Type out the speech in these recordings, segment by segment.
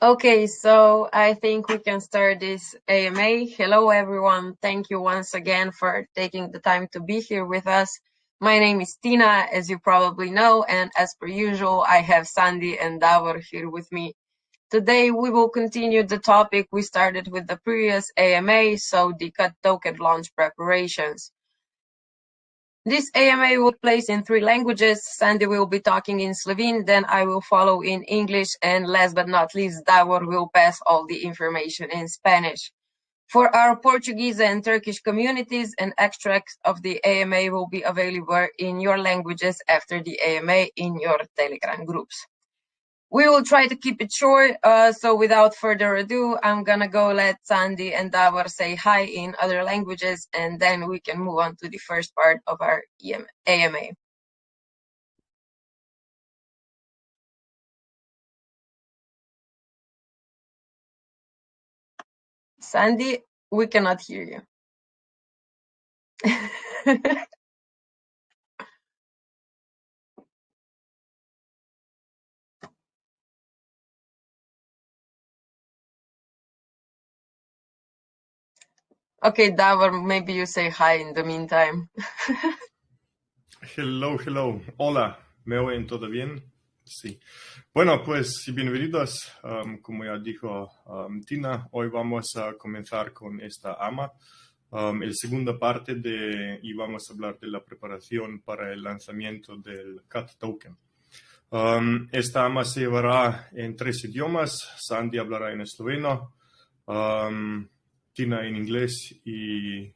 Okay, so I think we can start this AMA. Hello, everyone. Thank you once again for taking the time to be here with us. My name is Tina, as you probably know, and as per usual, I have Sandy and Davor here with me. Today, we will continue the topic we started with the previous AMA, so the CUT token launch preparations. This AMA will place in 3 languages. Sandy will be talking in Slovene, then I will follow in English, and last but not least, Davor will pass all the information in Spanish. For our Portuguese and Turkish communities, an extract of the AMA will be available in your languages after the AMA in your Telegram groups. We will try to keep it short, so without further ado, I'm gonna go let Sandy and Davor say hi in other languages, and then we can move on to the first part of our AMA. Sandy, we cannot hear you. Okay, Davor, maybe you say hi in the meantime. Hello. Hola, ¿me oyen todo bien? Sí. Bueno, pues bienvenidos. Como ya dijo Tina, hoy vamos a comenzar con esta AMA. La segunda parte y vamos a hablar de la preparación para el lanzamiento del CUT token. Esta AMA se llevará en 3 idiomas. Sandy hablará en esloveno, Tina en inglés y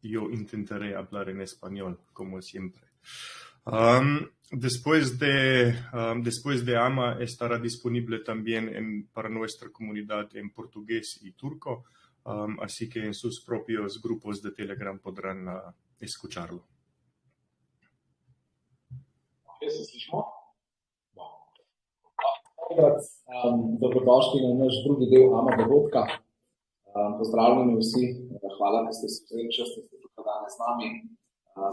yo intentaré hablar en español, como siempre. Después de AMA estará disponible también para nuestra comunidad en portugués y turco, así que en sus propios grupos de Telegram podrán escucharlo. Dobrodošli na naš drugi del AMA dogodka. Pozdravljeni vsi, hvala, da ste se vzeli čas, da ste tukaj danes z nami.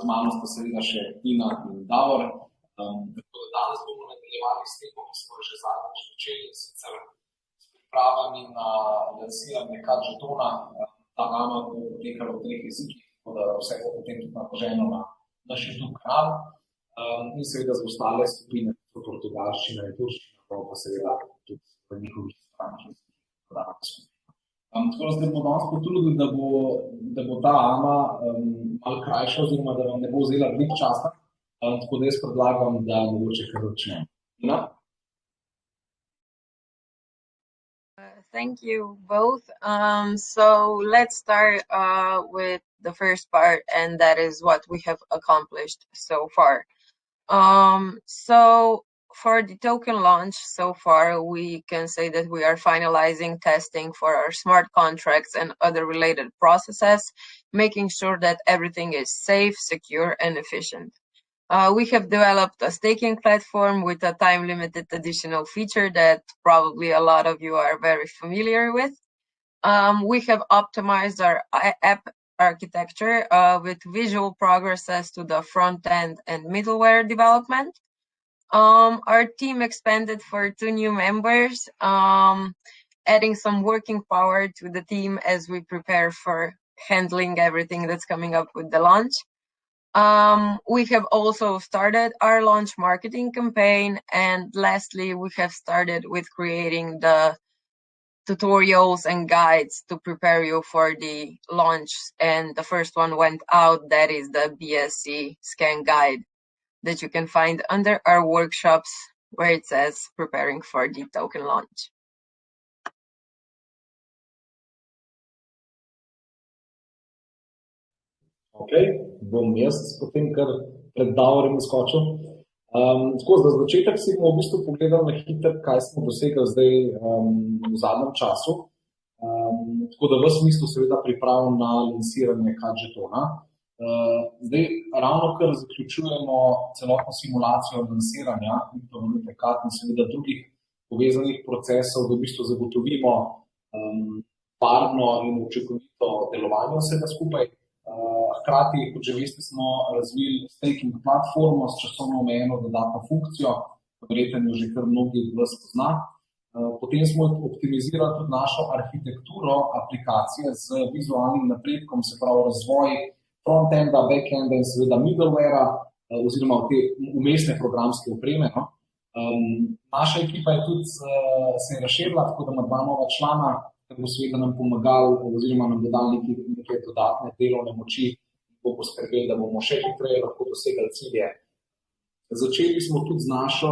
Z mano sta seveda še Tina in Davor. Tako da danes bomo nadaljevali s tem, ko smo že zadnjič začeli, sicer s pripravami na lansiranje CUT žetona. Ta AMA bo potekala v 3 jezikih, tako da vse bo potem tudi napoženo na naš YouTube kanal. In seveda z ostale skupine, kot portugalščina in turščina, pa seveda tudi v njihovih stranskih podatkih. Tako da zdaj bomo danes potrudili, da bo ta AMA malo krajša, oziroma da vam ne bo vzela veliko časa. Tako da jaz predlagam, da mogoče kar začnemo. Tina? Thank you both. So let's start with the first part, and that is what we have accomplished so far. So for the token launch so far, we can say that we are finalizing testing for our smart contracts and other related processes, making sure that everything is safe, secure, and efficient. We have developed a staking platform with a time-limited additional feature that probably a lot of you are very familiar with. We have optimized our app architecture with visual progresses to the front end and middleware development. Our team expanded for 2 new members, adding some working power to the team as we prepare for handling everything that's coming up with the launch. We have also started our launch marketing campaign, and lastly, we have started with creating the tutorials and guides to prepare you for the launch, and the first one went out. That is the BSC scan guide that you can find under our workshops where it says preparing for the token launch. Ok, bom jaz potem kar pred Davorjem skočil. Tako, za začetek si bomo v bistvu pogledali na hitro, kaj smo dosegli zdaj v zadnjem času. Tako da v smislu seveda priprav na lansiranje CUT žetona. Zdaj, ravno kar zaključujemo celotno simulacijo lansiranja kriptovalute CUT in seveda drugih povezanih procesov, da v bistvu zagotovimo varno in učinkovito delovanje vsega skupaj. Hkrati, kot že veste, smo razvili staking platformo s časovno omejeno dodatno funkcijo, verjetno jo že kar mnogi od vas pozna. Potem smo optimizirali tudi našo arhitekturo aplikacije z vizualnim napredkom, se pravi razvoj front-enda, back-enda in seveda middlewarea oziroma te umestne programske opreme. No. Naša ekipa je tudi se je razširila, tako da ima 2 nova člana, ki bo seveda nam pomagal oziroma nam dodal neke dodatne delovne moči, bo poskrbel, da bomo še hitreje lahko dosegali cilje. Začeli smo tudi z našo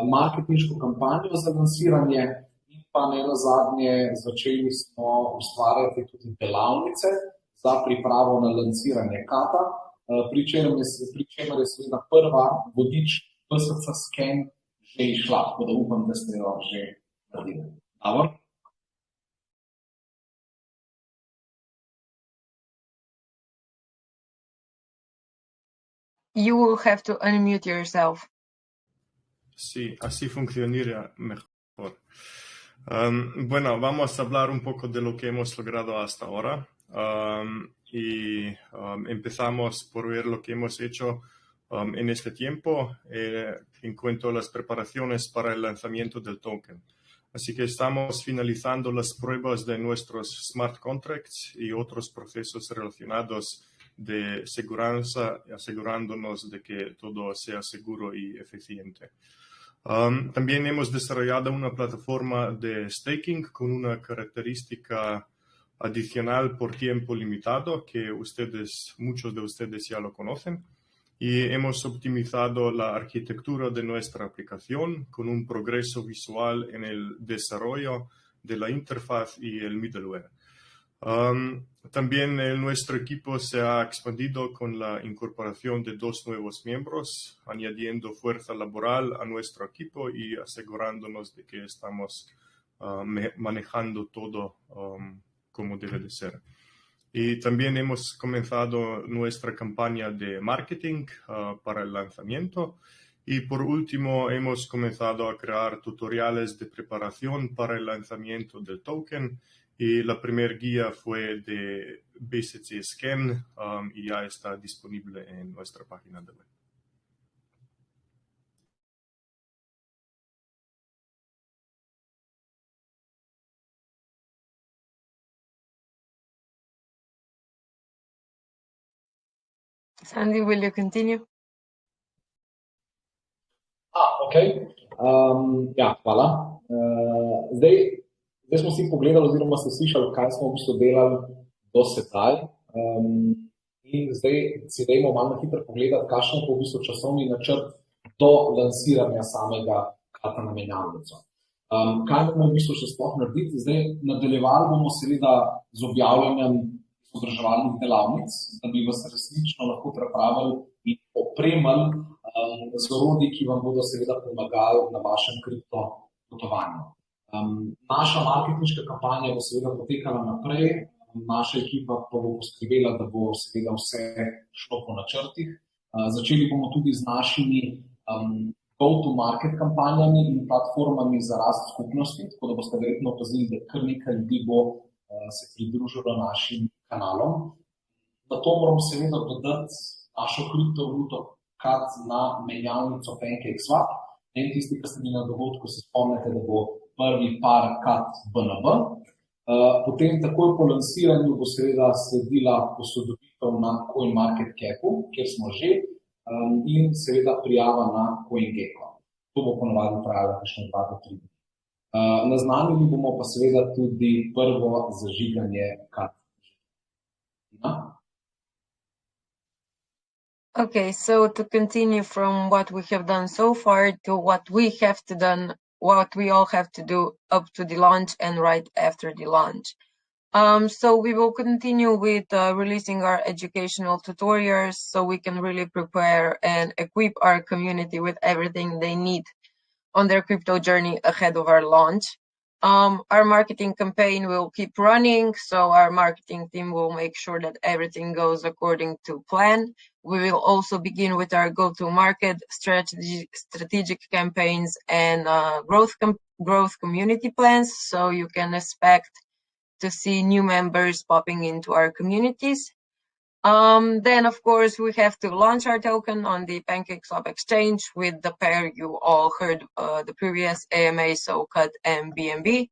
marketinško kampanjo za lansiranje in pa ne nazadnje začeli smo ustvarjati tudi delavnice za pripravo na lansiranje KAT-a, pri čemer je seveda prva vodič PSC scan že išla, tako da upam, da ste jo že naredili. Davor? You will have to unmute yourself. Sí, así funcionaría mejor. Bueno, vamos a hablar un poco de lo que hemos logrado hasta ahora. Empezamos por ver lo que hemos hecho en este tiempo en cuanto a las preparaciones para el lanzamiento del token. Así que estamos finalizando las pruebas de nuestros smart contracts y otros procesos relacionados de seguridad, asegurándonos de que todo sea seguro y eficiente. También hemos desarrollado una plataforma de staking con una característica adicional por tiempo limitado que muchos de ustedes ya lo conocen. Y hemos optimizado la arquitectura de nuestra aplicación con un progreso visual en el desarrollo de la interfaz y el middleware. También nuestro equipo se ha expandido con la incorporación de 2 nuevos miembros, añadiendo fuerza laboral a nuestro equipo y asegurándonos de que estamos manejando todo como debe de ser. Y también hemos comenzado nuestra campaña de marketing para el lanzamiento. Y por último, hemos comenzado a crear tutoriales de preparación para el lanzamiento del token. Y la primera guía fue de BSC Scan y ya está disponible en nuestra página de web. Sandy, will you continue? Ok. Ja, hvala. Zdaj smo si pogledali oziroma ste slišali, kaj smo v bistvu delali do sedaj. In zdaj si dajmo malo na hitro pogledati, kakšen je v bistvu časovni načrt do lansiranja samega KAT-a na menjalnico. Kaj bomo v bistvu še sploh narediti? Zdaj nadaljevali bomo seveda z objavljanjem izobraževalnih delavnic, da bi vas resnično lahko pripravili in opremili z orodji, ki vam bodo seveda pomagali na vašem kripto potovanju. Naša marketinška kampanja bo seveda potekala naprej, naša ekipa pa bo poskrbela, da bo seveda vse šlo po načrtih. Začeli bomo tudi z našimi go-to-market kampanjami in platformami za rast skupnosti, tako da boste verjetno opazili, da kar nekaj ljudi bo se pridružilo našim kanalom. Na to moramo seveda dodati našo kriptovaluto KAT na menjalnico PancakeSwap. In tisti, ki ste bili na dogodku, se spomnite, da bo prvi par KAT BNB. Potem takoj po lansiranju bo seveda sledila posodobitev na CoinMarketCapu, kjer smo že, in seveda prijava na CoinGecko. To bo ponovadi trajalo kakšne 2 do 3 dni. Naznanili bomo pa seveda tudi prvo zažiganje KAT. Okay, so to continue from what we have done so far to what we all have to do up to the launch and right after the launch. So we will continue with releasing our educational tutorials so we can really prepare and equip our community with everything they need on their crypto journey ahead of our launch. Our marketing campaign will keep running, so our marketing team will make sure that everything goes according to plan. We will also begin with our go-to-market strategic campaigns and growth community plans, so you can expect to see new members popping into our communities. Then, of course, we have to launch our token on the PancakeSwap exchange with the pair you all heard the previous AMA, SoCut, and BNB.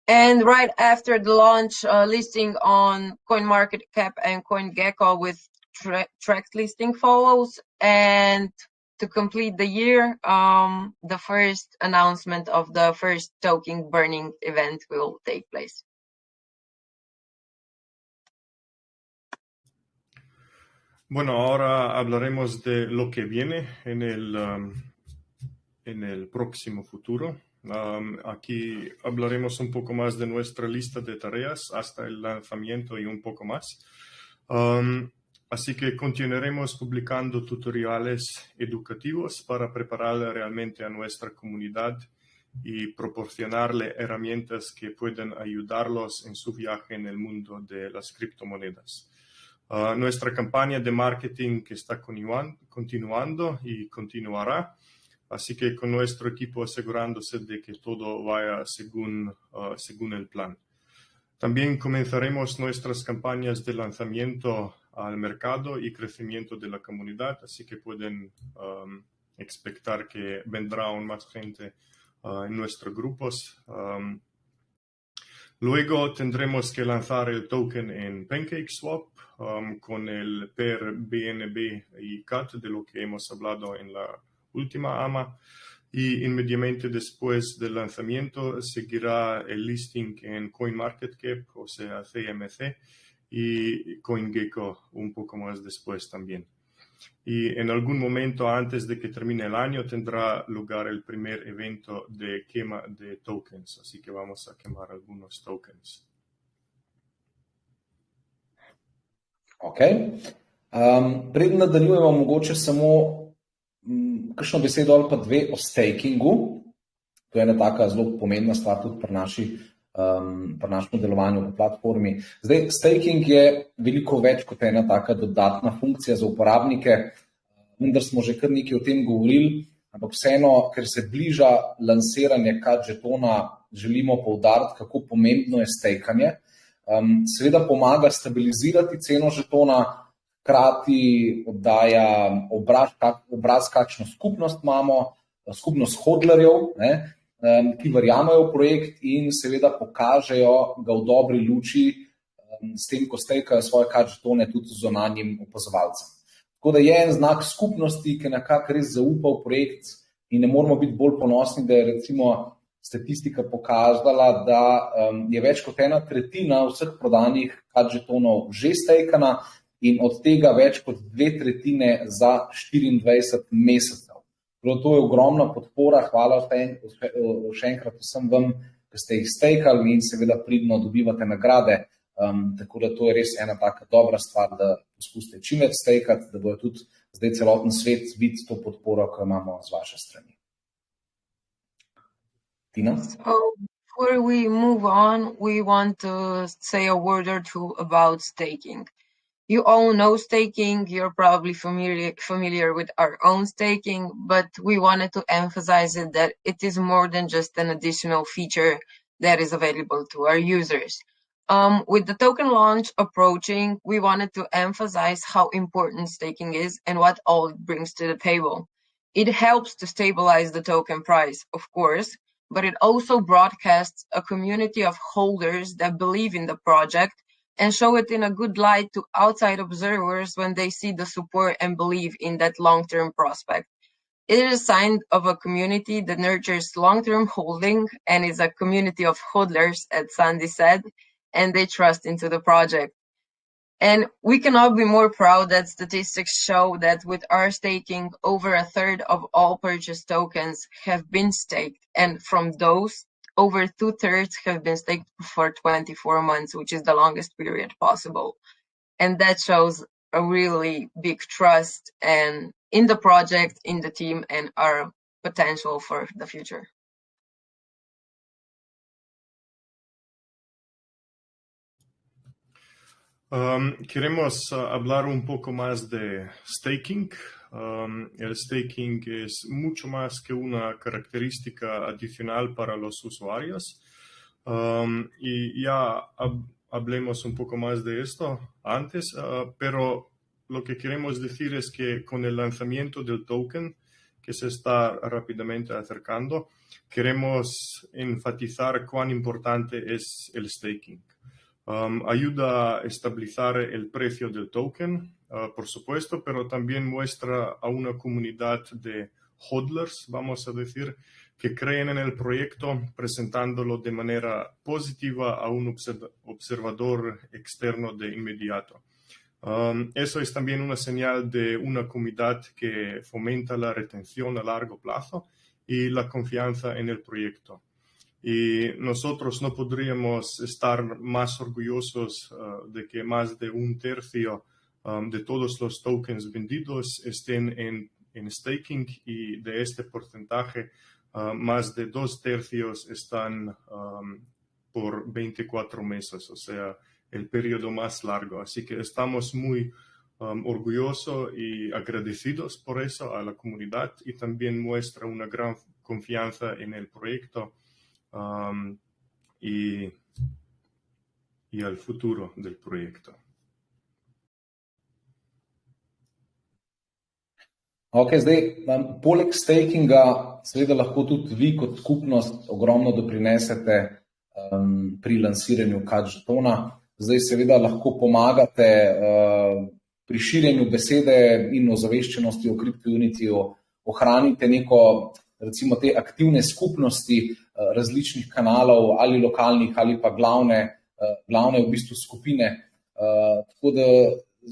And right after the launch, listing on CoinMarketCap and CoinGecko with tracked listing follows. And to complete the year, the first announcement of the first token burning event will take place. Bueno, ahora hablaremos de lo que viene en el próximo futuro. Aquí hablaremos un poco más de nuestra lista de tareas hasta el lanzamiento y un poco más. Así que continuaremos publicando tutoriales educativos para preparar realmente a nuestra comunidad y proporcionarle herramientas que puedan ayudarlos en su viaje en el mundo de las criptomonedas. Nuestra campaña de marketing que está continuando y continuará, así que con nuestro equipo asegurándose de que todo vaya según el plan. También comenzaremos nuestras campañas de lanzamiento al mercado y crecimiento de la comunidad, así que pueden expectar que vendrá aún más gente en nuestros grupos. Luego tendremos que lanzar el token en PancakeSwap con el pair BNB y CUT, de lo que hemos hablado en la última AMA. Y inmediatamente después del lanzamiento seguirá el listing en CoinMarketCap, o sea, CMC, y CoinGecko un poco más después también. Y en algún momento antes de que termine el año tendrá lugar el primer evento de quema de tokens, así que vamos a quemar algunos tokens. Ok. Preden nadaljujemo, mogoče samo kakšno besedo ali pa dve o stakingu. To je ena taka zelo pomembna stvar tudi pri našem delovanju po platformi. Zdaj, staking je veliko več kot ena taka dodatna funkcija za uporabnike, vendar smo že kar nekaj o tem govorili, ampak vseeno, ker se bliža lansiranje CUT žetona, želimo poudariti, kako pomembno je stakanje. Seveda pomaga stabilizirati ceno žetona, hkrati oddaja obraz, kakšno skupnost imamo, skupnost hodlerjev, ki verjamejo v projekt in seveda pokažejo ga v dobri luči s tem, ko stejkajo svoje CUT žetone tudi zunanjim opazovalcem. Tako da je en znak skupnosti, ki nekako res zaupa v projekt in ne moramo biti bolj ponosni, da je recimo statistika pokazala, da je več kot 1/3 vseh prodanih CUT žetonov že stejkana in od tega več kot 2/3 za 24 mesecev. To je ogromna podpora, hvala še enkrat vsem vam, ki ste jih stejkali in seveda pridno dobivate nagrade. Tako da to je res ena taka dobra stvar, da poskusite čim več stejkati, da bojo tudi zdaj celoten svet videti to podporo, ki imamo z vaše strani. Tina? So before we move on, we want to say a word or two about staking. You all know staking, you're probably familiar with our own staking, but we wanted to emphasize it that it is more than just an additional feature that is available to our users. With the token launch approaching, we wanted to emphasize how important staking is and what all it brings to the table. It helps to stabilize the token price, of course, but it also broadcasts a community of holders that believe in the project and show it in a good light to outside observers when they see the support and believe in that long-term prospect. It is a sign of a community that nurtures long-term holding and is a community of hodlers, as Sandy said, and they trust into the project. And we cannot be more proud that statistics show that with our staking, over 1/3 of all purchased tokens have been staked, and from those, over 2/3 have been staked for 24 months, which is the longest period possible. And that shows a really big trust and in the project, in the team, and our potential for the future. Queremos hablar un poco más de staking. El staking es mucho más que una característica adicional para los usuarios. Y ya hablemos un poco más de esto antes, pero lo que queremos decir es que con el lanzamiento del token, que se está rápidamente acercando, queremos enfatizar cuán importante es el staking. Ayuda a estabilizar el precio del token, por supuesto, pero también muestra a una comunidad de hodlers, vamos a decir, que creen en el proyecto, presentándolo de manera positiva a un observador externo de inmediato. Eso es también una señal de una comunidad que fomenta la retención a largo plazo y la confianza en el proyecto. Y nosotros no podríamos estar más orgullosos de que más de un tercio de todos los tokens vendidos estén en staking, y de este porcentaje más de 2/3 están por 24 meses, o sea, el periodo más largo. Así que estamos muy orgullosos y agradecidos por eso a la comunidad, y también muestra una gran confianza en el proyecto y al futuro del proyecto. Ok, zdaj, poleg stakinga, seveda lahko tudi vi kot skupnost ogromno doprinesete pri lansiranju CAD-žetona. Zdaj seveda lahko pomagate pri širjenju besede in ozaveščenosti o CryptoUnityju, ohranite neko, recimo, te aktivne skupnosti različnih kanalov, ali lokalnih, ali pa glavne v bistvu skupine. Tako da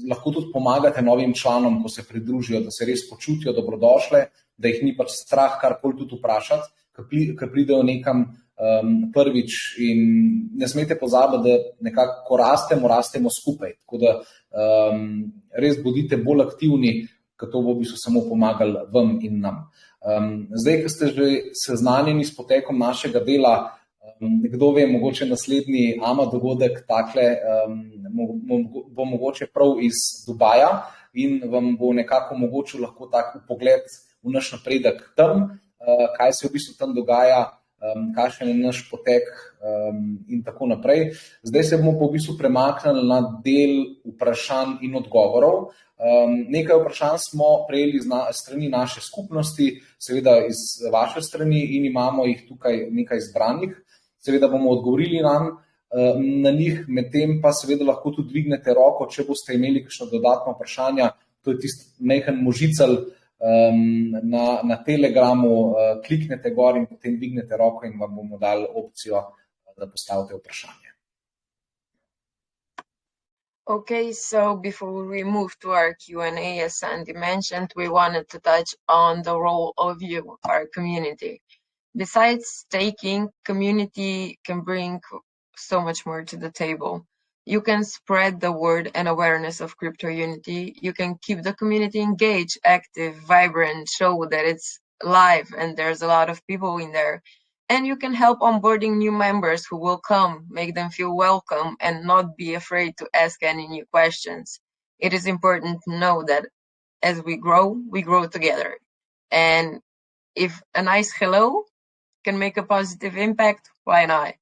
lahko tudi pomagate novim članom, ko se pridružijo, da se res počutijo dobrodošle, da jih ni pač strah karkoli tudi vprašati, ker pridejo nekam prvič, in ne smete pozabiti, da nekako, ko rastemo skupaj. Tako da res bodite bolj aktivni, ker to bo v bistvu samo pomagalo vam in nam. Zdaj, ko ste že seznanjeni s potekom našega dela, kdo ve, mogoče naslednji AMA dogodek takle bo mogoče prav iz Dubaja in vam bo nekako omogočil lahko tak pogled v naš napredek tam, kaj se v bistvu tam dogaja, kakšen je naš potek in tako naprej. Zdaj se bomo pa v bistvu premaknili na del vprašanj in odgovorov. Nekaj vprašanj smo prejeli strani naše skupnosti, seveda iz vaše strani, in imamo jih tukaj nekaj zbranih. Seveda bomo odgovorili na njih, medtem pa seveda lahko tudi dvignete roko, če boste imeli kakšno dodatno vprašanja. To je tisti majhen možicelj na Telegramu, kliknete gor in potem dvignete roko in vam bomo dali opcijo, da postavite vprašanje. Okay, so before we move to our Q&A, as Sandy mentioned, we wanted to touch on the role of you, our community. Besides staking, community can bring so much more to the table. You can spread the word and awareness of CryptoUnity. You can keep the community engaged, active, vibrant, show that it's live and there's a lot of people in there. And you can help onboarding new members who will come, make them feel welcome and not be afraid to ask any new questions. It is important to know that as we grow together. And if a nice hello can make a positive impact, why not?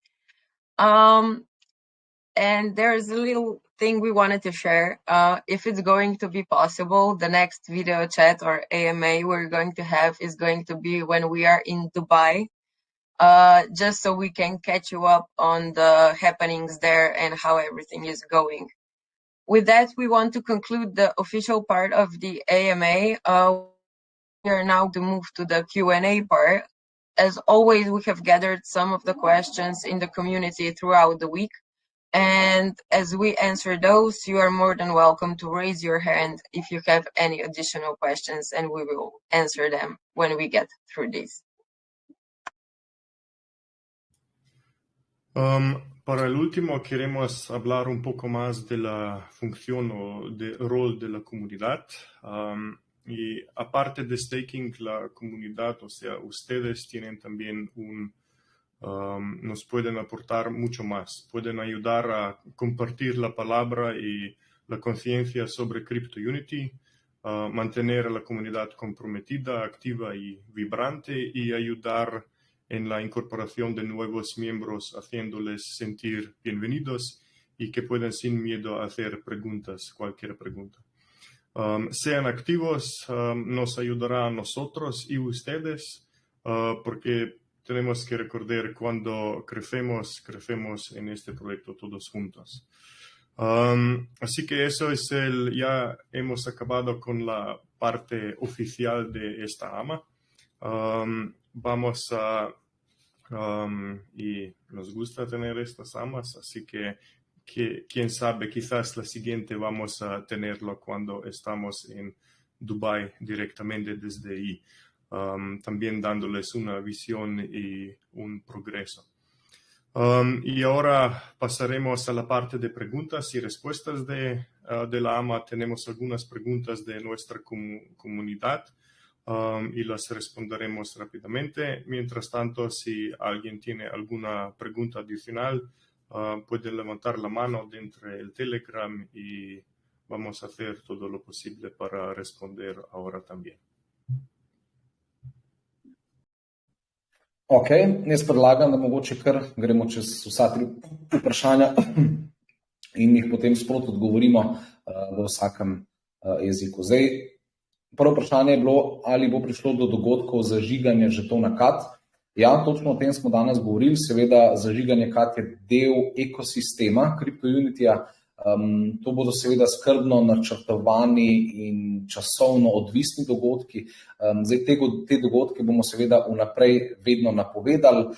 And there's a little thing we wanted to share. If it's going to be possible, the next video chat or AMA we're going to have is going to be when we are in Dubai, just so we can catch you up on the happenings there and how everything is going. With that, we want to conclude the official part of the AMA. We are now to move to the Q&A part. As always, we have gathered some of the questions in the community throughout the week. And as we answer those, you are more than welcome to raise your hand if you have any additional questions, and we will answer them when we get through this. Para el último, queremos hablar un poco más de la función o del rol de la comunidad. Y aparte de staking, la comunidad, o sea, ustedes tienen también nos pueden aportar mucho más. Pueden ayudar a compartir la palabra y la conciencia sobre CryptoUnity, mantener a la comunidad comprometida, activa y vibrante, y ayudar en la incorporación de nuevos miembros, haciéndoles sentir bienvenidos y que puedan sin miedo hacer preguntas, cualquier pregunta. Sean activos, nos ayudará a nosotros y ustedes, porque tenemos que recordar cuando crecemos en este proyecto todos juntos. Así que eso es ya hemos acabado con la parte oficial de esta AMA. Vamos a, y nos gusta tener estas AMAs, así que quién sabe, quizás la siguiente vamos a tenerlo cuando estamos en Dubái directamente desde ahí, también dándoles una visión y un progreso. Y ahora pasaremos a la parte de preguntas y respuestas de la AMA. Tenemos algunas preguntas de nuestra comunidad y las responderemos rápidamente. Mientras tanto, si alguien tiene alguna pregunta adicional, puede levantar la mano dentro del Telegram y vamos a hacer todo lo posible para responder ahora también. Ok, jaz predlagam, da mogoče kar gremo čez vsa 3 vprašanja in jih potem sproti odgovorimo v vsakem jeziku. Zdaj, prvo vprašanje je bilo, ali bo prišlo do dogodkov zažiganja žetona KAT. Ja, točno o tem smo danes govorili. Seveda, zažiganje KAT je del ekosistema CryptoUnityja. To bodo seveda skrbno načrtovani in časovno odvisni dogodki. Zdaj, te dogodke bomo seveda vnaprej vedno napovedali,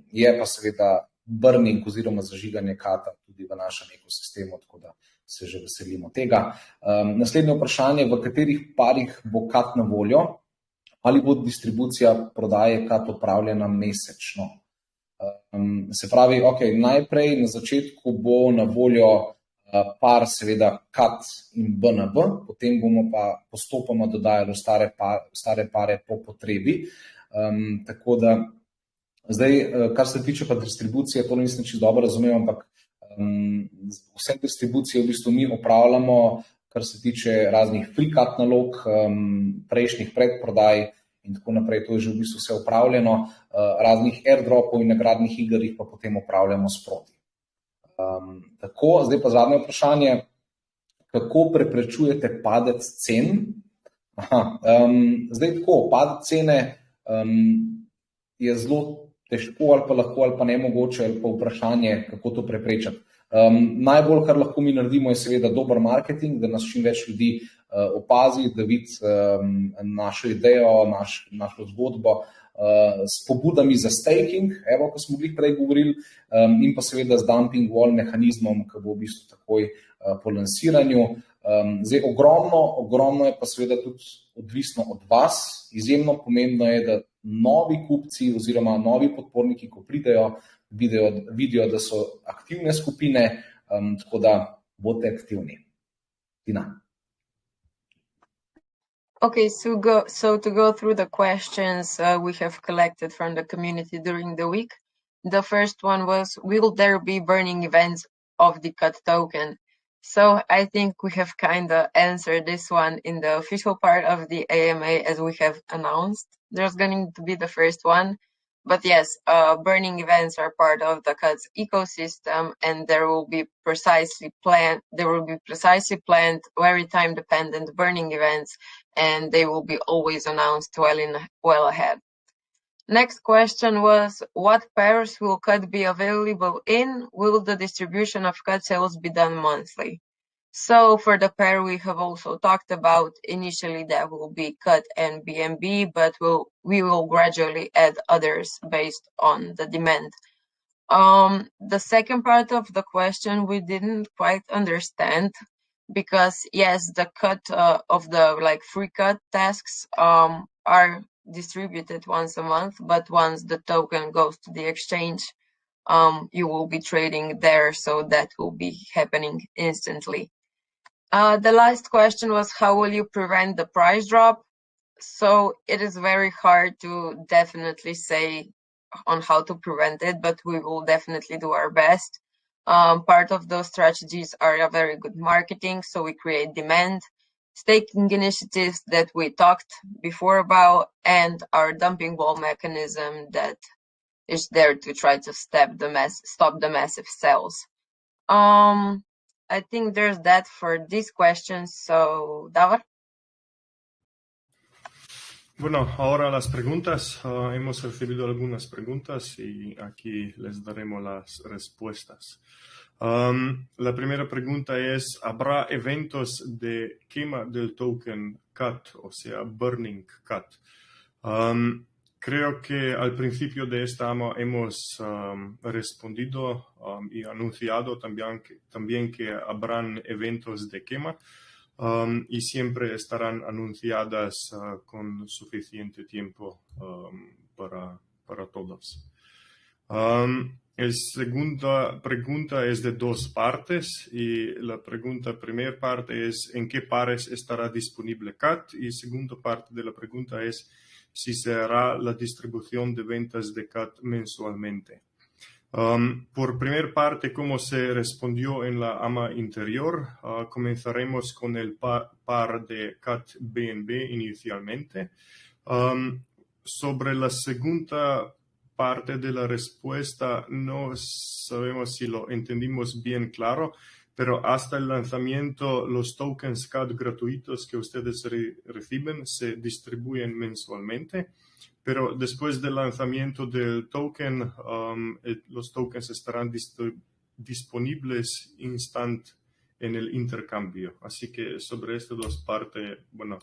je pa seveda burning oziroma zažiganje KAT-a tudi v našem ekosistemu, tako da se že veselimo tega. Naslednje vprašanje, v katerih parih bo KAT na voljo, ali bo distribucija prodaje KAT opravljena mesečno. Se pravi, okay, najprej na začetku bo na voljo par seveda KAT in BNB, potem bomo pa postopoma dodajali stare pare po potrebi. Tako da zdaj, kar se tiče pa distribucije, to nisem čisto dobro razumel, ampak vse distribucije v bistvu mi opravljamo, kar se tiče raznih free KAT nalog, prejšnjih predprodaj in tako naprej, to je že v bistvu vse upravljeno, raznih airdropov in nagradnih iger jih pa potem upravljamo sproti. Tako, zdaj pa zadnje vprašanje, kako preprečujete padec cen? Zdaj tako, padec cene je zelo težko ali pa lahko ali pa nemogoče ali pa vprašanje, kako to preprečati. Najbolj, kar lahko mi naredimo, je seveda dober marketing, da nas čim več ljudi opazi, da vidi našo idejo, našo zgodbo s pobudami za staking, evo, ko smo bili prej govorili, in pa seveda z dumping wall mehanizmom, ki bo v bistvu takoj po lansiranju. Zdaj, ogromno je pa seveda tudi odvisno od vas. Izjemno pomembno je, da novi kupci oziroma novi podporniki, ko pridejo, vidijo, da so aktivne skupine, tako da bodite aktivni. Tina. Okay, so to go through the questions we have collected from the community during the week. The first one was, will there be burning events of the KAT token? So I think we have kind of answered this one in the official part of the AMA as we have announced. There's going to be the first one. But yes, burning events are part of the KAT's ecosystem, and there will be precisely planned, very time-dependent burning events, and they will be always announced well ahead. Next question was, what pairs will KAT be available in? Will the distribution of KAT sales be done monthly? So for the pair we have also talked about, initially that will be KAT and BNB, but we will gradually add others based on the demand. The second part of the question we didn't quite understand, because yes, the KAT of the free KAT tasks are distributed once a month, but once the token goes to the exchange, you will be trading there, so that will be happening instantly. The last question was, how will you prevent the price drop? So it is very hard to definitely say on how to prevent it, but we will definitely do our best. Part of those strategies are a very good marketing, so we create demand, staking initiatives that we talked before about, and our dumping wall mechanism that is there to try to stop the massive sales. I think there's that for these questions. So, Davor? Bueno, ahora las preguntas. Hemos recibido algunas preguntas y aquí les daremos las respuestas. La primera pregunta es, ¿habrá eventos de quema del token CAT, o sea, burning CAT? Creo que al principio de esta AMA hemos respondido y anunciado también que habrán eventos de quema. Y siempre estarán anunciadas con suficiente tiempo para todos. La segunda pregunta es de dos partes y la primera parte es en qué pares estará disponible CAT y segunda parte de la pregunta es si se hará la distribución de ventas de CAT mensualmente. Por primera parte, como se respondió en la AMA interior, comenzaremos con el par de CAT BNB inicialmente. Sobre la segunda parte de la respuesta, no sabemos si lo entendimos bien claro, pero hasta el lanzamiento los tokens CAT gratuitos que ustedes reciben se distribuyen mensualmente. Pero después del lanzamiento del token, los tokens estarán disponibles instant en el intercambio. Así que sobre estas dos partes, bueno,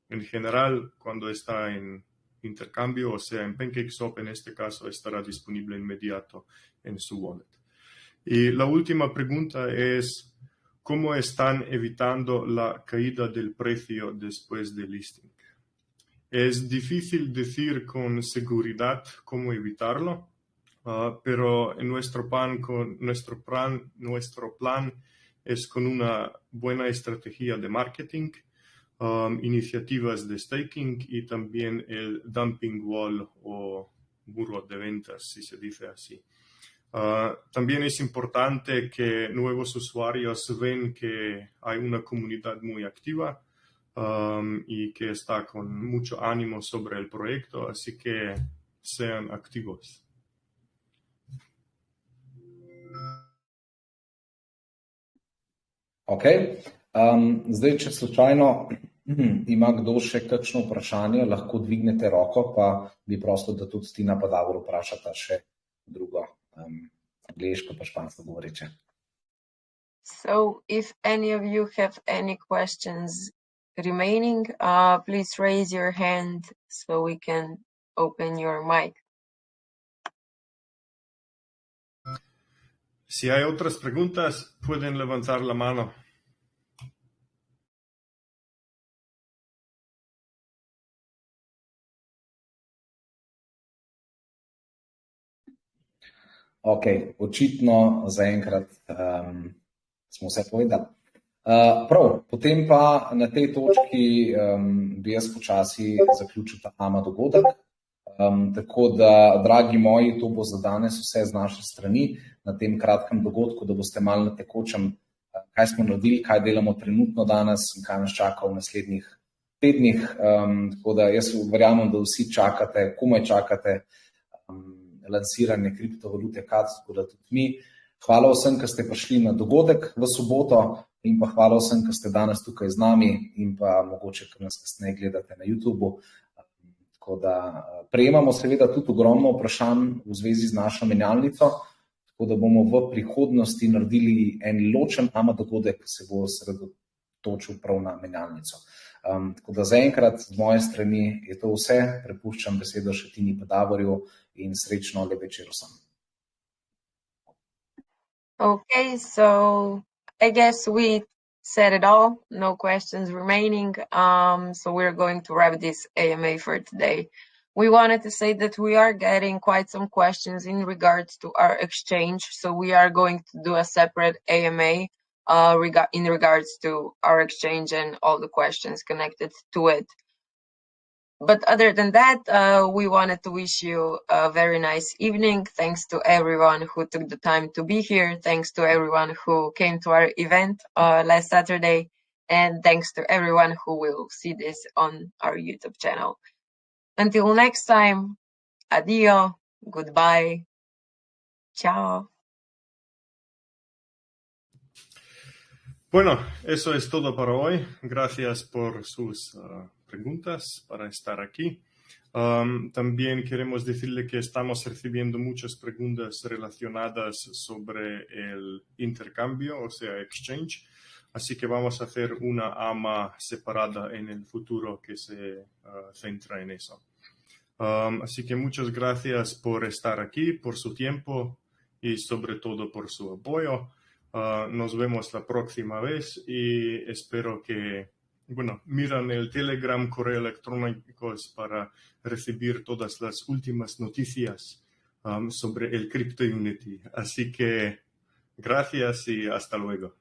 en general, cuando está en intercambio, o sea, en PancakeSwap, en este caso, estará disponible inmediato en su wallet. Y la última pregunta es, ¿cómo están evitando la caída del precio después del listing? Es difícil decir con seguridad cómo evitarlo, pero en nuestro plan es con una buena estrategia de marketing, iniciativas de staking y también el dumping wall o muro de ventas, si se dice así. También es importante que nuevos usuarios ven que hay una comunidad muy activa y que está con mucho ánimo sobre el proyecto, así que sean activos. Ok, zdaj, če slučajno ima kdo še kakšno vprašanje, lahko dvignete roko, pa bi prosil, da tudi Tina pa Davor vprašata še drugo, angleško pa špansko govoreče. So, if any of you have any questions remaining, please raise your hand so we can open your mic. Si hay otras preguntas, pueden levantar la mano. Ok, očitno zaenkrat smo vse povedali. Prav, potem pa na tej točki bi jaz počasi zaključil ta AMA dogodek. Tako da, dragi moji, to bo za danes vse z naše strani na tem kratkem dogodku, da boste malo na tekočem, kaj smo naredili, kaj delamo trenutno danes in kaj nas čaka v naslednjih tednih. Tako da jaz verjamem, da vsi čakate, komaj čakate lansiranje kriptovalute CAT, tako da tudi mi. Hvala vsem, ki ste prišli na dogodek v soboto in pa hvala vsem, ki ste danes tukaj z nami in pa mogoče, ki nas kasneje gledate na YouTubeu. Tako da prejemamo seveda tudi ogromno vprašanj v zvezi z našo menjalnico, tako da bomo v prihodnosti naredili en ločen AMA dogodek, ki se bo osredotočil prav na menjalnico. Tako da zaenkrat z moje strani je to vse, prepuščam besedo še Tini pa Davorju in srečno, lep večer vsem. Okay, so I guess we said it all, no questions remaining. So we're going to wrap this AMA for today. We wanted to say that we are getting quite some questions in regards to our exchange. So we are going to do a separate AMA in regards to our exchange and all the questions connected to it. But other than that, we wanted to wish you a very nice evening. Thanks to everyone who took the time to be here. Thanks to everyone who came to our event last Saturday. And thanks to everyone who will see this on our YouTube channel. Until next time, adios, goodbye, ciao. Bueno, eso es todo para hoy. Gracias por sus preguntas para estar aquí. También queremos decirle que estamos recibiendo muchas preguntas relacionadas sobre el intercambio, o sea, exchange. Así que vamos a hacer una AMA separada en el futuro que se centra en eso. Así que muchas gracias por estar aquí, por su tiempo y sobre todo por su apoyo. Nos vemos la próxima vez y espero que, miran el Telegram, correo electrónicos para recibir todas las últimas noticias sobre el CryptoUnity. Así que gracias y hasta luego.